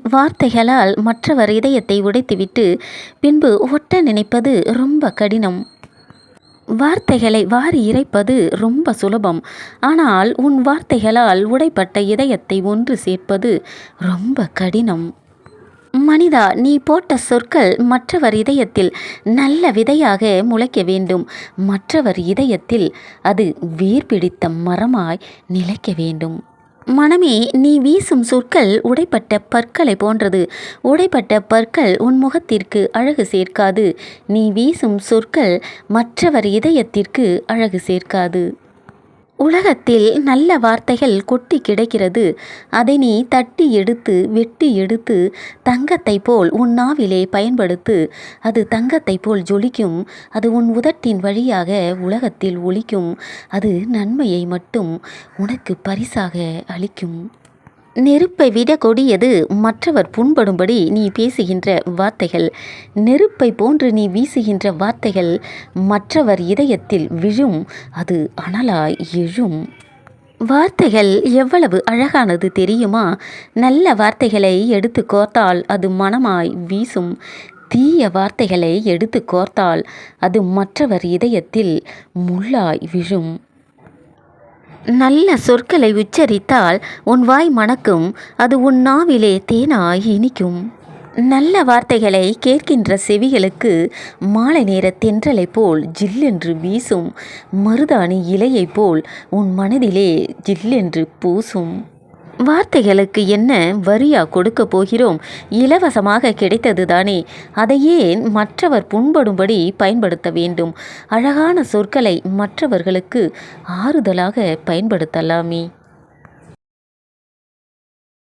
வார்த்தைகளால் மற்றவர் இதயத்தை உடைத்துவிட்டு பின்பு ஒட்ட நினைப்பது ரொம்ப கடினம். வார்த்தைகளை வாரி இறைப்பது ரொம்ப சுலபம். ஆனால் உன் வார்த்தைகளால் உடைப்பட்ட இதயத்தை ஒன்று சேர்ப்பது ரொம்ப கடினம். மனிதா, நீ போட்ட சொற்கள் மற்றவர் இதயத்தில் நல்ல விதையாக முளைக்க வேண்டும். மற்றவர் இதயத்தில் அது வேர் பிடித்த மரமாய் நிலைக்க வேண்டும். மனமே, நீ வீசும் சொற்கள் உடைப்பட்ட பற்களை போன்றது. உடைப்பட்ட பற்கள் உன் முகத்திற்கு அழகு சேர்க்காது. நீ வீசும் சொற்கள் மற்றவர் இதயத்திற்கு அழகு சேர்க்காது. உலகத்தில் நல்ல வார்த்தைகள் கொட்டி கிடக்கிறது. அதை நீ தட்டி எடுத்து வெட்டி எடுத்து தங்கத்தை போல் உன் நாவிலே பயன்படுத்து. அது தங்கத்தை போல் ஜொலிக்கும். அது உன் உதட்டின் வழியாக உலகத்தில் ஒலிக்கும். அது நன்மையை மட்டும் உனக்கு பரிசாக அளிக்கும். நெருப்பை விட கொடியது மற்றவர் புண்படும்படி நீ பேசுகின்ற வார்த்தைகள். நெருப்பை போன்று நீ வீசுகின்ற வார்த்தைகள் மற்றவர் இதயத்தில் விழும். அது அனலாய் எழும். வார்த்தைகள் எவ்வளவு அழகானது தெரியுமா? நல்ல வார்த்தைகளை எடுத்து கோர்த்தால் அது மனமாய் வீசும். தீய வார்த்தைகளை எடுத்து கோர்த்தால் அது மற்றவர் இதயத்தில் முள்ளாய் விழும். நல்ல சொற்களை உச்சரித்தால் உன் வாய் மணக்கும். அது உன் நாவிலே தேனாய் இனிக்கும். நல்ல வார்த்தைகளை கேட்கின்ற செவிகளுக்கு மாலை நேர தென்றலை போல் ஜில்லென்று வீசும். மருதாணி இலையை போல் உன் மனதிலே ஜில்லென்று பூசும். வார்த்தைகளுக்கு என்ன வரியா கொடுக்க போகிறோம்? இலவசமாக கிடைத்தது தானே. அதையே மற்றவர் புண்படும்படி பயன்படுத்த வேண்டும். அழகான சொற்களை மற்றவர்களுக்கு ஆறுதலாக பயன்படுத்தலாமே.